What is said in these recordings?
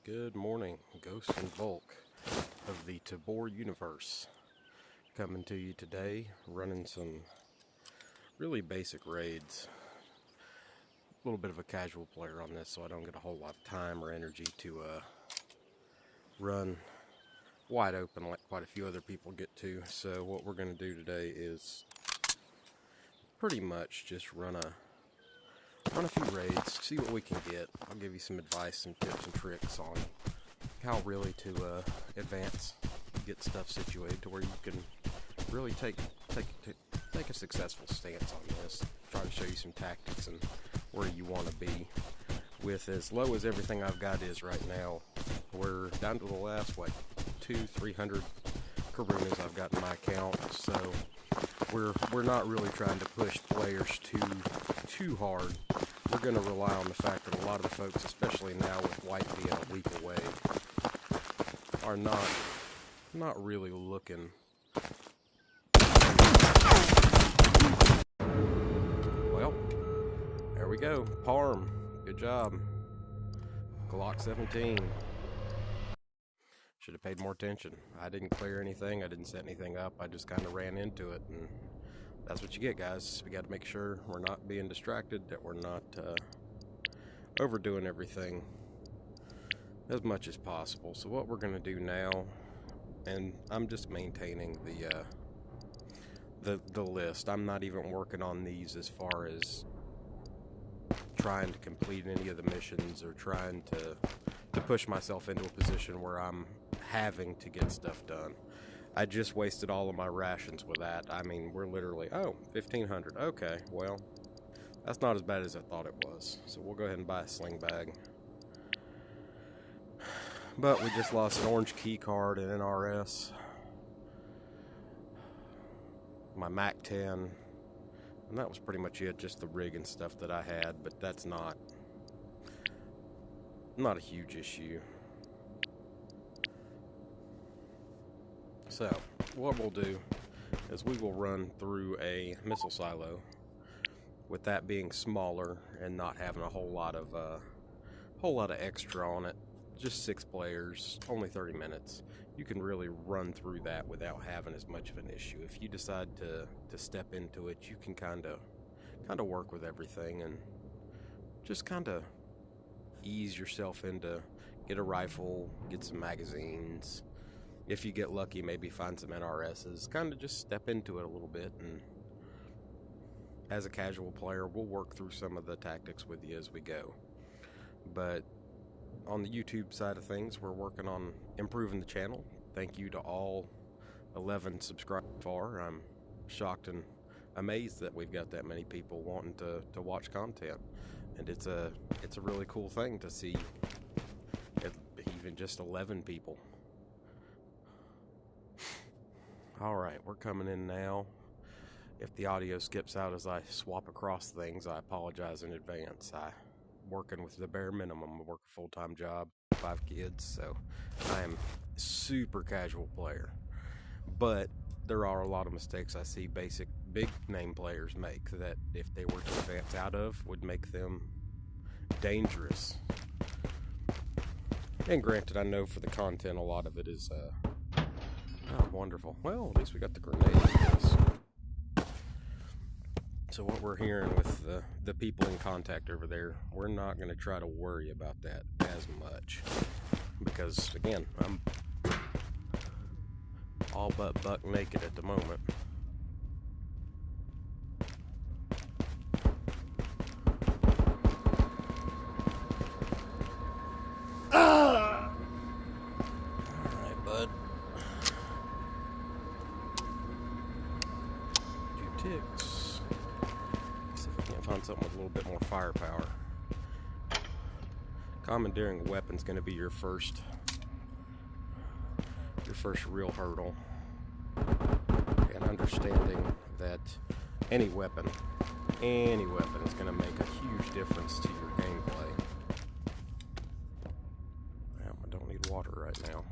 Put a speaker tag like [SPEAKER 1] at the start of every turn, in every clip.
[SPEAKER 1] Good morning, Ghost and Bulk of the Tabor universe. Coming to you today, running some really basic raids. A little bit of a casual player on this, so I don't get a whole lot of time or energy to run wide open like quite a few other people get to. So what we're going to do today is pretty much just run a few raids, see what we can get. I'll give you some advice, some tips and tricks on how really to advance, get stuff situated to where you can really take a successful stance on this. Try to show you some tactics and where you want to be. With as low as everything I've got is right now, we're down to the last, 300 Karunas I've got in my account, so we're not really trying to push players too hard. We're going to rely on the fact that a lot of the folks, especially now with white being a week away, are not really looking. Well, there we go. Parm, good job. Glock 17. Should have paid more attention. I didn't clear anything. I didn't set anything up. I just kind of ran into it, and that's what you get, guys. We got to make sure we're not being distracted, that we're not overdoing everything as much as possible. So what we're going to do now, and I'm just maintaining the list. I'm not even working on these as far as trying to complete any of the missions or trying to push myself into a position where I'm having to get stuff done. I just wasted all of my rations with that. I mean, we're literally, 1,500. Okay, well, that's not as bad as I thought it was. So we'll go ahead and buy a sling bag. But we just lost an orange key card and NRS. My MAC 10. And that was pretty much it, just the rig and stuff that I had. But that's not a huge issue. So, what we'll do is we will run through a missile silo, with that being smaller and not having a whole lot of extra on it. Just 6 players, only 30 minutes. You can really run through that without having as much of an issue. If you decide to step into it, you can kind of work with everything and just kind of ease yourself into, get a rifle, get some magazines. If you get lucky, maybe find some NRSs. Kind of just step into it a little bit, and as a casual player, we'll work through some of the tactics with you as we go. But on the YouTube side of things, we're working on improving the channel. Thank you to all 11 subscribers so far. I'm shocked and amazed that we've got that many people wanting to watch content. And it's a really cool thing to see even just 11 people. Alright, we're coming in now. If the audio skips out as I swap across things, I apologize in advance. I'm working with the bare minimum. I work a full-time job, 5 kids, so I am a super casual player. But there are a lot of mistakes I see basic big name players make that if they were to advance out of would make them dangerous. And granted, I know for the content a lot of it is wonderful. Well, at least we got the grenade. So what we're hearing with the people in contact over there, we're not going to try to worry about that as much, because again, I'm all but buck naked at the moment. Alright, bud. 2 ticks. See if I can't find something with a little bit more firepower. Commandeering a weapon's going to be your first real hurdle, and understanding that any weapon is going to make a huge difference to your gameplay. I don't need water right now.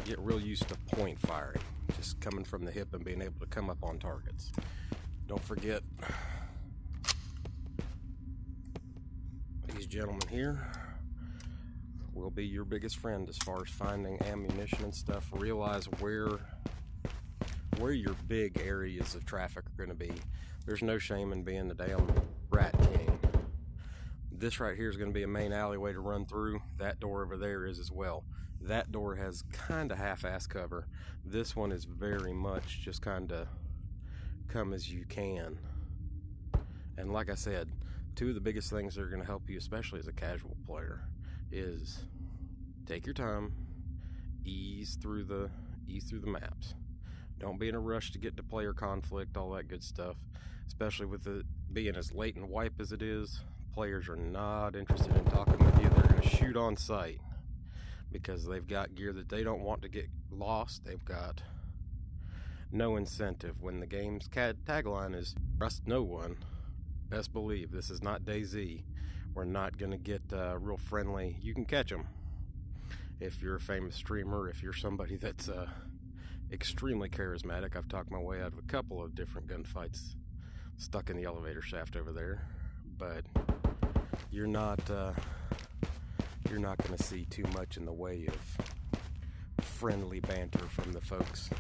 [SPEAKER 1] get real used to point firing, just coming from the hip and being able to come up on targets. Don't forget these gentlemen here will be your biggest friend as far as finding ammunition and stuff. Realize where your big areas of traffic are going to be. There's no shame in being the damn rat king. This right here is going to be a main alleyway to run through. That door over there is as well. That door has kind of half-ass cover. This one is very much just kind of come as you can. And like I said, two of the biggest things that are going to help you, especially as a casual player, is take your time, ease through the maps. Don't be in a rush to get to player conflict, all that good stuff. Especially with it being as late and wipe as it is, players are not interested in talking with you. They're going to shoot on sight because they've got gear that they don't want to get lost. They've got no incentive. When the game's tagline is trust no one, best believe this is not DayZ. We're not going to get real friendly. You can catch them if you're a famous streamer, if you're somebody that's extremely charismatic. I've talked my way out of a couple of different gunfights stuck in the elevator shaft over there, but you're not going to see too much in the way of friendly banter from the folks.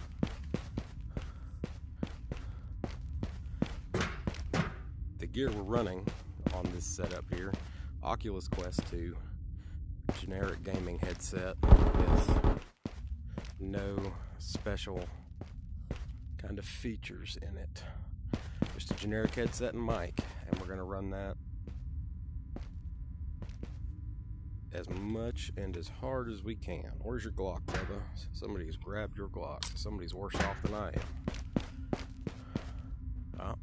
[SPEAKER 1] The gear we're running on this setup here, Oculus Quest 2 generic gaming headset with no special kind of features in it. Just a generic headset and mic, and we're going to run that as much and as hard as we can. Where's your Glock, brother? Somebody's grabbed your Glock. Somebody's worse off than I am.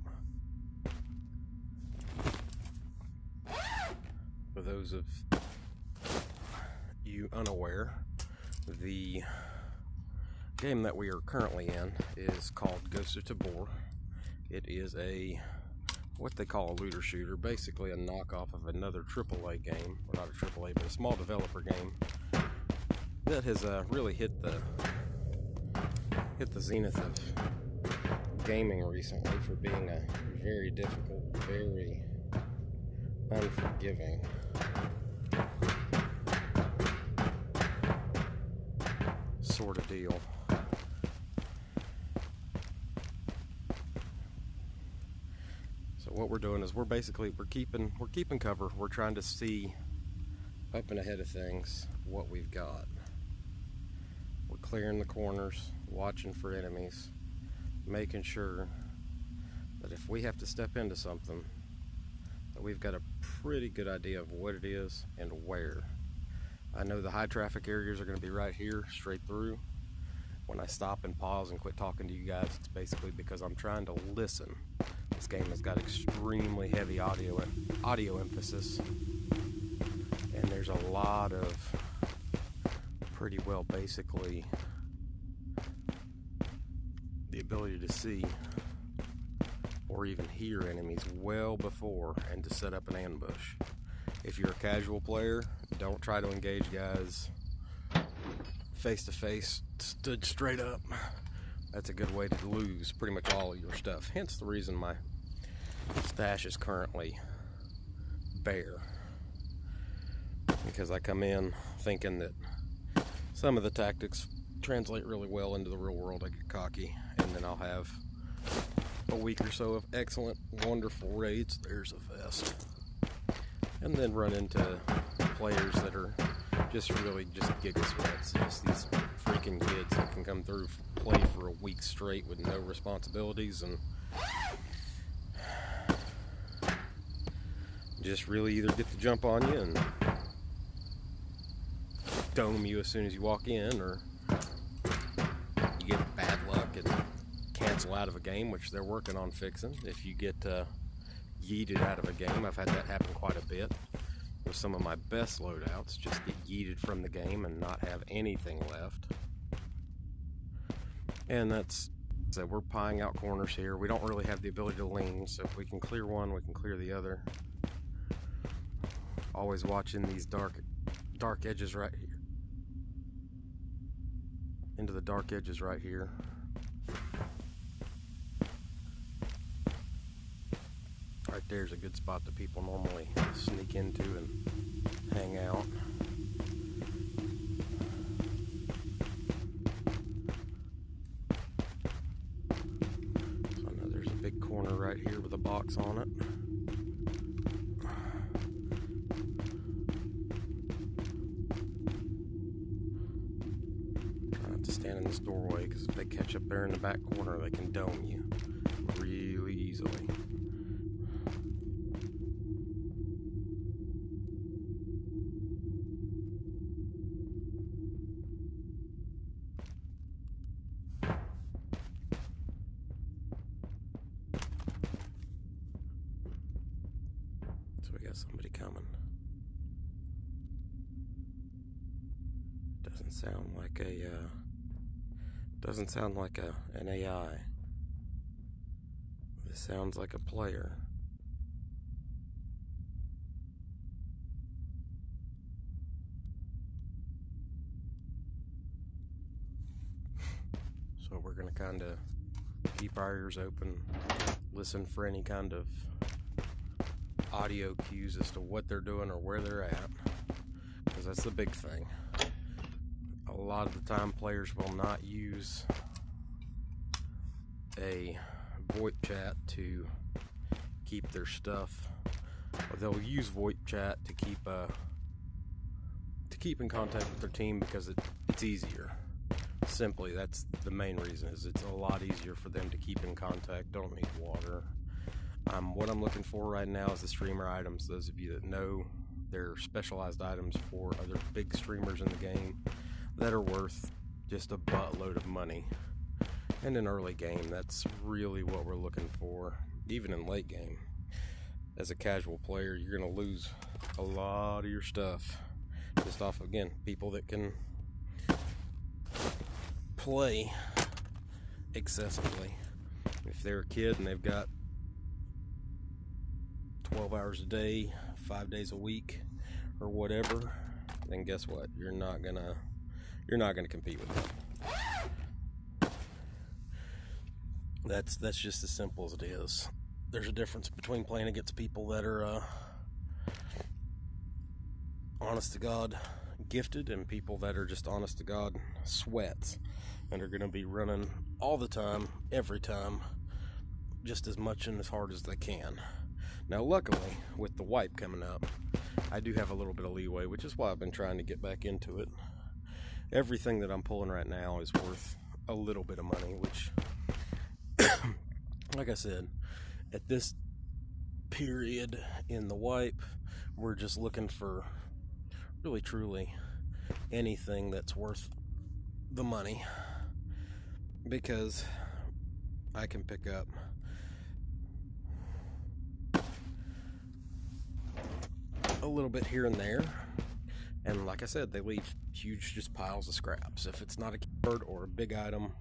[SPEAKER 1] For those of you unaware, the game that we are currently in is called Ghost of Tabor. It is what they call a looter shooter, basically a knockoff of another AAA game, or not a AAA, but a small developer game that has really hit the zenith of gaming recently for being a very difficult, very unforgiving sort of deal. So what we're doing is we're keeping cover. We're trying to see up and ahead of things what we've got. We're clearing the corners, watching for enemies, making sure that if we have to step into something, that we've got a pretty good idea of what it is and where. I know the high traffic areas are going to be right here, straight through. When I stop and pause and quit talking to you guys, it's basically because I'm trying to listen. This game has got extremely heavy audio emphasis, and there's a lot of pretty well basically the ability to see or even hear enemies well before and to set up an ambush. If you're a casual player, don't try to engage guys face to face, stood straight up. That's a good way to lose pretty much all of your stuff. Hence the reason my stash is currently bare, because I come in thinking that some of the tactics translate really well into the real world. I get cocky, and then I'll have a week or so of excellent, wonderful raids. There's a vest. And then run into players that are just really just giga sweats. Just these freaking kids that can come through, play for a week straight with no responsibilities, and just really either get the jump on you and dome you as soon as you walk in, or you get bad luck and cancel out of a game, which they're working on fixing. If you get yeeted out of a game, I've had that happen quite a bit with some of my best loadouts, just get yeeted from the game and not have anything left. And so we're pieing out corners here. We don't really have the ability to lean, so if we can clear one, we can clear the other. Always watching these dark edges right here. into the dark edges right here. Right there's a good spot that people normally sneak into and hang out. So I know there's a big corner right here with a box on it. Try not to stand in this doorway, because if they catch up there in the back corner, they can dome you really easily. So we got somebody coming. Doesn't sound like an AI. This sounds like a player. So we're gonna kind of keep our ears open, listen for any kind of audio cues as to what they're doing or where they're at, because that's the big thing. A lot of the time players will not use a VoIP chat to keep their stuff, or they'll use VoIP chat to keep in contact with their team because it's easier. Simply, that's the main reason, is it's a lot easier for them to keep in contact. Don't need water. What I'm looking for right now is the streamer items. Those of you that know, they're specialized items for other big streamers in the game that are worth just a buttload of money. And in early game, that's really what we're looking for. Even in late game, as a casual player, you're going to lose a lot of your stuff just off, again, people that can play excessively. If they're a kid and they've got 12 hours a day, 5 days a week, or whatever, then guess what? You're not gonna compete with them. That's just as simple as it is. There's a difference between playing against people that are honest to God gifted, and people that are just honest to God sweats and are gonna be running all the time, every time, just as much and as hard as they can. Now luckily, with the wipe coming up, I do have a little bit of leeway, which is why I've been trying to get back into it. Everything that I'm pulling right now is worth a little bit of money, which, like I said, at this period in the wipe, we're just looking for really truly anything that's worth the money, because I can pick up a little bit here and there, and like I said, they leave huge just piles of scraps. If it's not a keyword or a big item,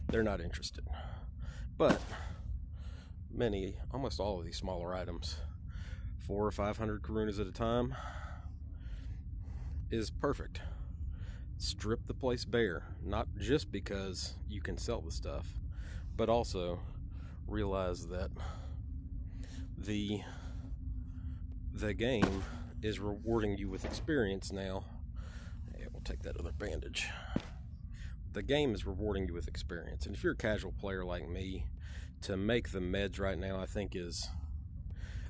[SPEAKER 1] they're not interested. But almost all of these smaller items, 400 or 500 Karunas at a time, is perfect. Strip the place bare, not just because you can sell the stuff, but also realize that the game is rewarding you with experience now. Hey, we'll take that other bandage. The game is rewarding you with experience, and if you're a casual player like me, to make the meds right now, I think is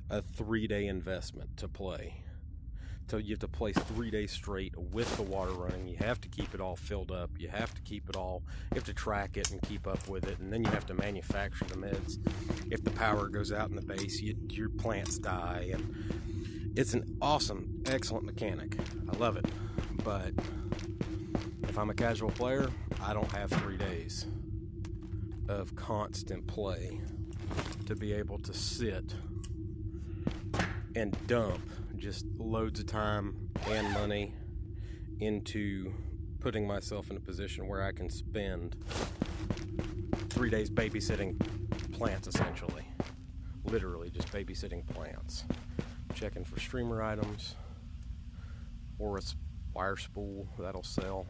[SPEAKER 1] a 3-day investment to play. So you have to play 3 days straight with the water running. You have to keep it all filled up. You have to keep it all, you have to track it and keep up with it, and then you have to manufacture the meds. If the power goes out in the base, your plants die, and it's an awesome, excellent mechanic. I love it. But if I'm a casual player, I don't have 3 days of constant play to be able to sit and dump just loads of time and money into putting myself in a position where I can spend 3 days babysitting plants, essentially. Literally just babysitting plants. Checking for streamer items or a wire spool that'll sell.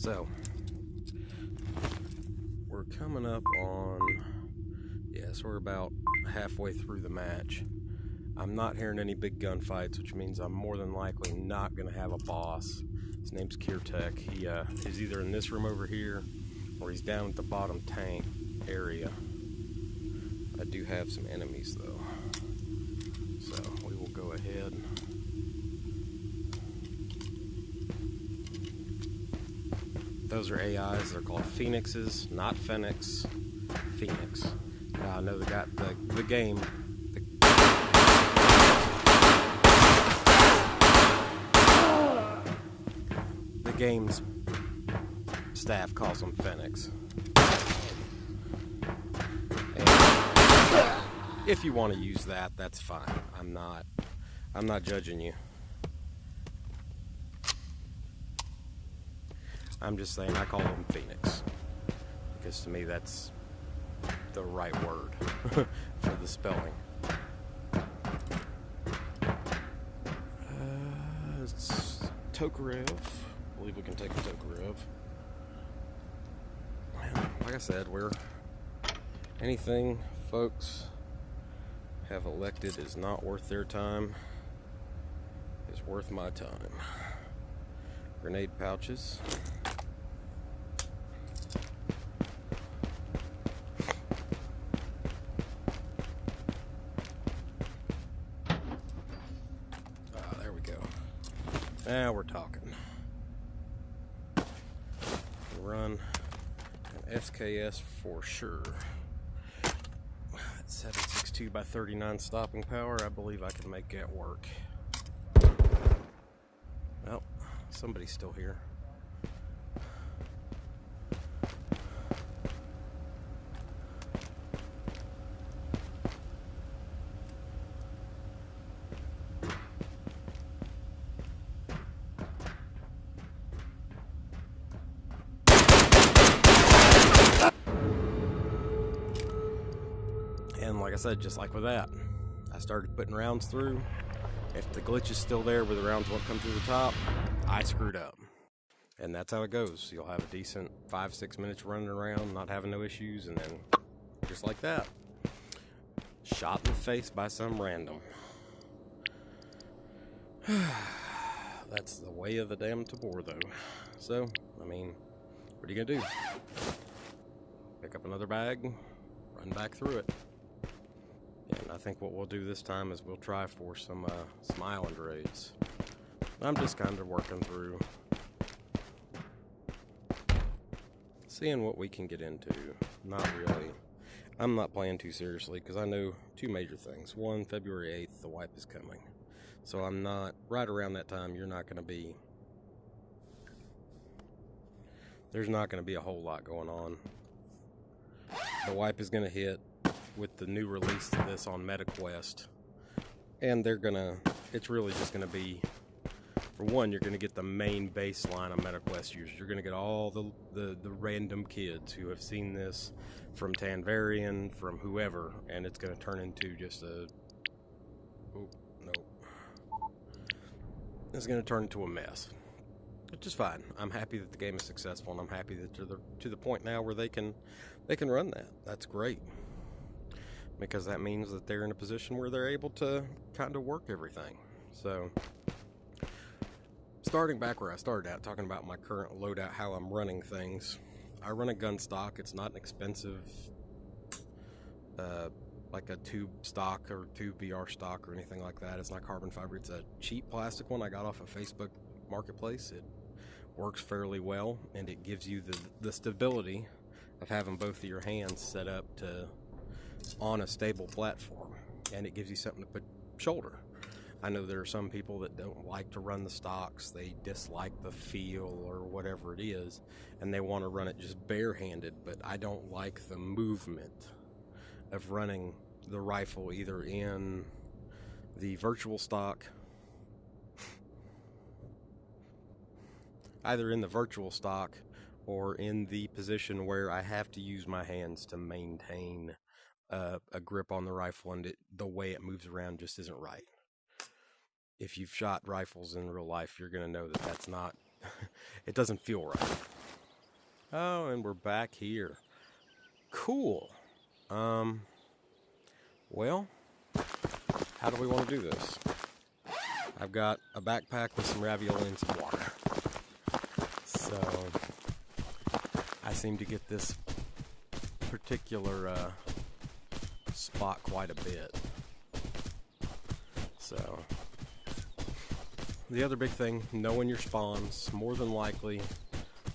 [SPEAKER 1] So, we're coming up on, yes, we're about halfway through the match. I'm not hearing any big gunfights, which means I'm more than likely not going to have a boss. His name's Kirtek. He is either in this room over here, or he's down at the bottom tank area. I do have some enemies, though. So, we will go ahead. Those are AIs. They're called Phoenixes, not Phoenix. Phoenix. Now, I know the game. The game's staff calls them Phoenix. And if you want to use that, that's fine. I'm not judging you. I'm just saying I call them Phoenix, because to me that's the right word for the spelling. It's Tokarev. I believe we can take a Tokarev. Like I said, anything folks have elected is not worth their time is worth my time. Grenade pouches. There we go. Now we're talking. Run an SKS for sure. At 7.62 by 39 stopping power, I believe I can make that work. Well, somebody's still here. And like I said, just like with that, I started putting rounds through. If the glitch is still there where the rounds won't come through the top, I screwed up. And that's how it goes. You'll have a decent 5-6 minutes running around, not having no issues, and then just like that, shot in the face by some random. That's the way of the damn tabor, though. So, I mean, what are you gonna do? Pick up another bag, run back through it. And I think what we'll do this time is we'll try for some island raids. I'm just kind of working through, seeing what we can get into. Not really. I'm not playing too seriously because I know two major things. One, February 8th, the wipe is coming. So I'm not, right around that time, there's not going to be a whole lot going on. The wipe is going to hit with the new release of this on MetaQuest, and it's really just gonna be, for one, you're gonna get the main baseline of MetaQuest users. You're gonna get all the random kids who have seen this from Tanvarian, from whoever, and it's gonna turn into just it's gonna turn into a mess, which is fine. I'm happy that the game is successful, and I'm happy that they're to the point now where they can run that. That's great. Because that means that they're in a position where they're able to kind of work everything. So, starting back where I started at, talking about my current loadout, how I'm running things. I run a gun stock. It's not an expensive, like a tube stock or tube VR stock or anything like that. It's not carbon fiber. It's a cheap plastic one I got off of Facebook Marketplace. It works fairly well, and it gives you the stability of having both of your hands set up on a stable platform, and it gives you something to put shoulder. I know there are some people that don't like to run the stocks. They dislike the feel or whatever it is, and they want to run it just barehanded, but I don't like the movement of running the rifle either in the virtual stock, or in the position where I have to use my hands to maintain a grip on the rifle, and the way it moves around just isn't right. If you've shot rifles in real life, you're going to know that that's not, it doesn't feel right. Oh, and we're back here. Cool. Well, how do we want to do this? I've got a backpack with some ravioli and some water. So, I seem to get this particular spot quite a bit. So, the other big thing, knowing your spawns, more than likely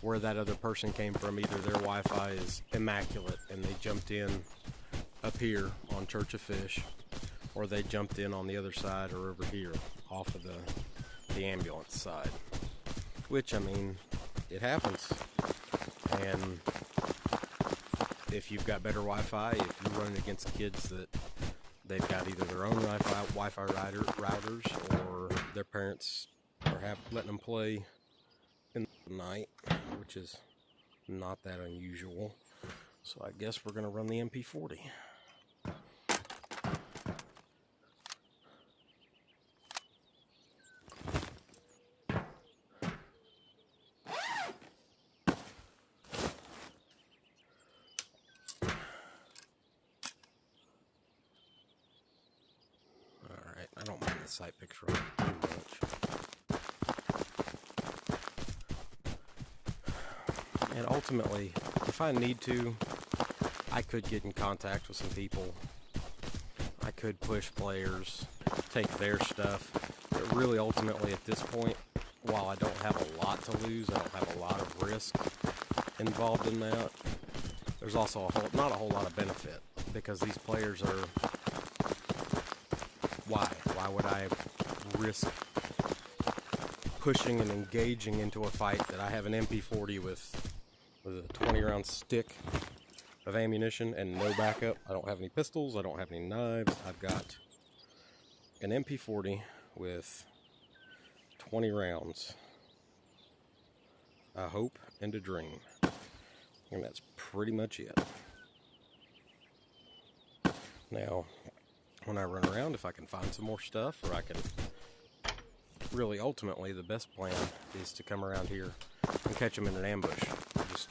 [SPEAKER 1] where that other person came from, either their Wi-Fi is immaculate and they jumped in up here on Church of Fish, or they jumped in on the other side or over here off of the ambulance side. Which, I mean, it happens. And if you've got better Wi-Fi, if you're running against kids that they've got either their own Wi-Fi routers, or their parents are letting them play in the night, which is not that unusual. So I guess we're going to run the MP40. Alright, I don't mind the sight picture too much. And ultimately, if I need to, I could get in contact with some people. I could push players, take their stuff. But really, ultimately, at this point, while I don't have a lot to lose, I don't have a lot of risk involved in that, there's also not a whole lot of benefit, because these players are... Why? Why would I risk pushing and engaging into a fight that I have an MP40 with a 20-round stick of ammunition and no backup? I don't have any pistols, I don't have any knives. I've got an MP40 with 20 rounds, a hope and a dream, and that's pretty much it. Now, when I run around, if I can find some more stuff, or I can... Really, ultimately, the best plan is to come around here and catch them in an ambush. Just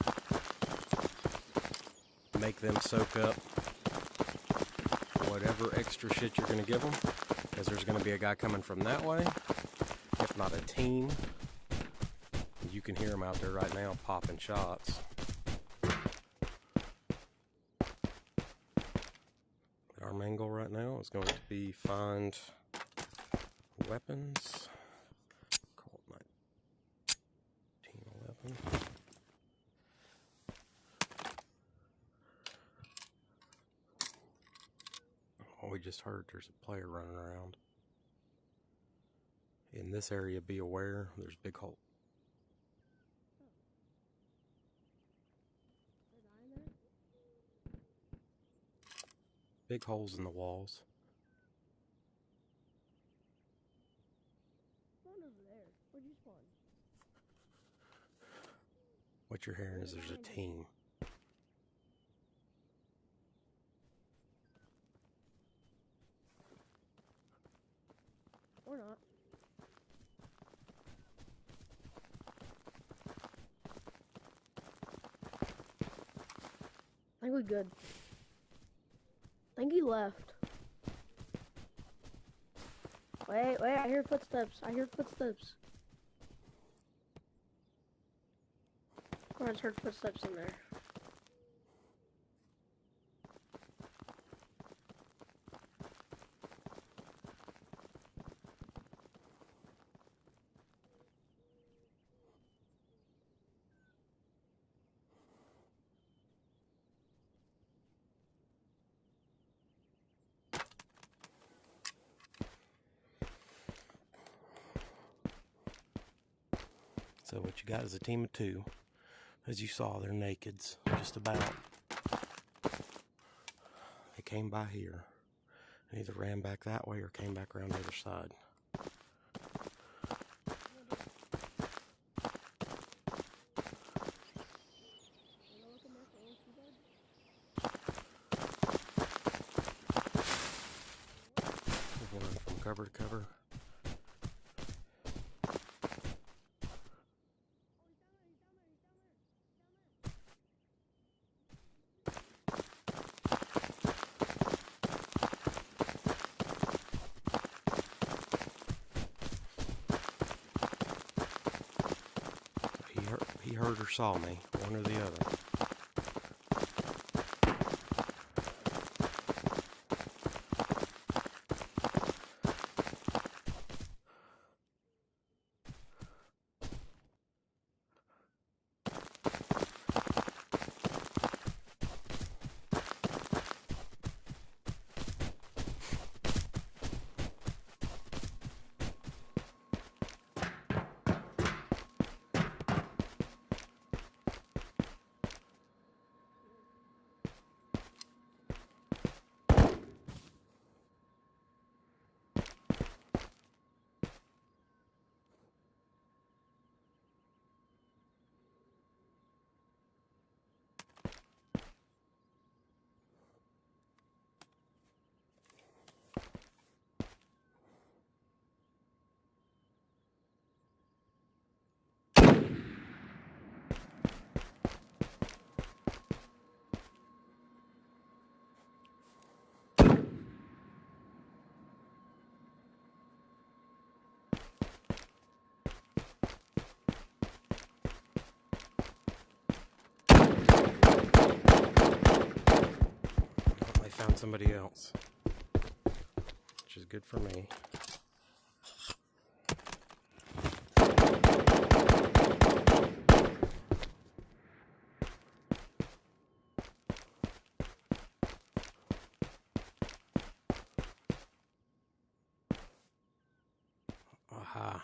[SPEAKER 1] make them soak up whatever extra shit you're going to give them, because there's going to be a guy coming from that way, if not a team. You can hear them out there right now popping shots. Our main goal right now is going to be find weapons. Colt 1911. Oh, we just heard there's a player running around. In this area, be aware, there's big hole. Big holes in the walls.
[SPEAKER 2] Spawn over there. Where'd you spawn?
[SPEAKER 1] What you're hearing is there's a team.
[SPEAKER 2] Or not. I think we're good. I think he left. Wait, I hear footsteps. I hear footsteps. I just heard footsteps in there.
[SPEAKER 1] So what you got is a team of two. As you saw, they're nakeds, just about. They came by here and either ran back that way or came back around the other side. We're running from cover to cover. he heard or saw me, one or the other. I found somebody else, which is good for me. Aha.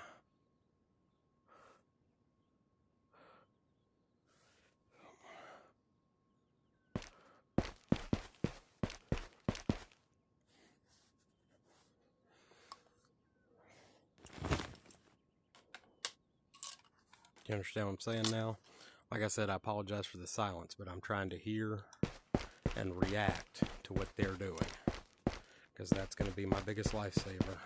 [SPEAKER 1] You understand what I'm saying now? Like I said, I apologize for the silence, but I'm trying to hear and react to what they're doing, because that's going to be my biggest lifesaver.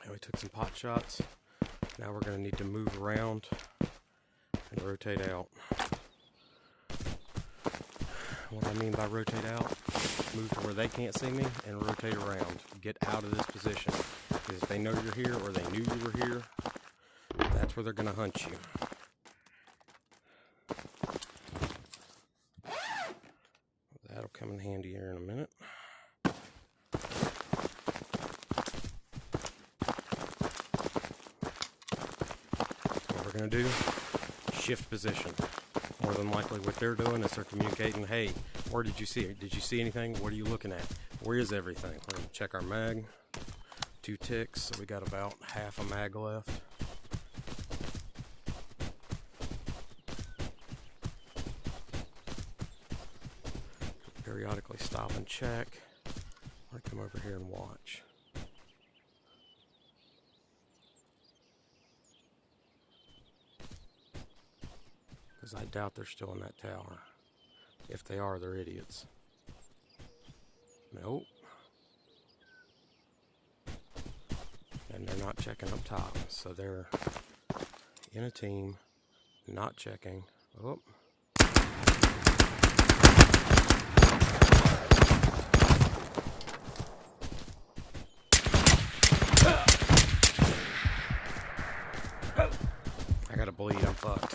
[SPEAKER 1] We took some pot shots. Now we're going to need to move around and rotate out. What I mean by rotate out, move to where they can't see me and rotate around. Get out of this position. Because if they know you're here or they knew you were here, that's where they're going to hunt you. That'll come in handy here in a minute. Going to do, shift position. More than likely what they're doing is they're communicating, hey, where did you see it? Did you see anything? What are you looking at? Where is everything? We're going to check our mag. 2 ticks, so we got about half a mag left. Periodically stop and check. I'm going to come over here and watch. I doubt they're still in that tower. If they are, they're idiots. Nope. And they're not checking up top. So they're in a team, not checking. Oh. I gotta bleed, I'm fucked.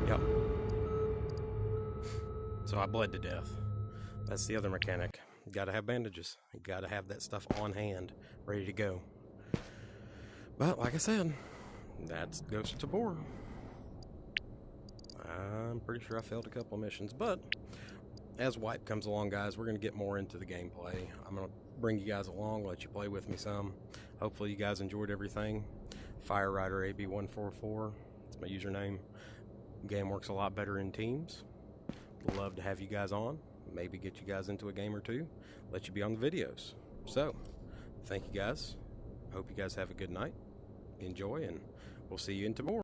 [SPEAKER 1] Yep. So I bled to death. That's the other mechanic. You gotta have bandages. You gotta have that stuff on hand, ready to go. But like I said, that's Ghost of Tabor. I'm pretty sure I failed a couple of missions, but as wipe comes along, guys, we're gonna get more into the gameplay. I'm gonna bring you guys along, let you play with me some. Hopefully you guys enjoyed everything. Fire Rider AB144, it's my username. Game works a lot better in teams. Love to have you guys on, maybe get you guys into a game or two, let you be on the videos. So, thank you guys. Hope you guys have a good night. Enjoy, and we'll see you in Tabor.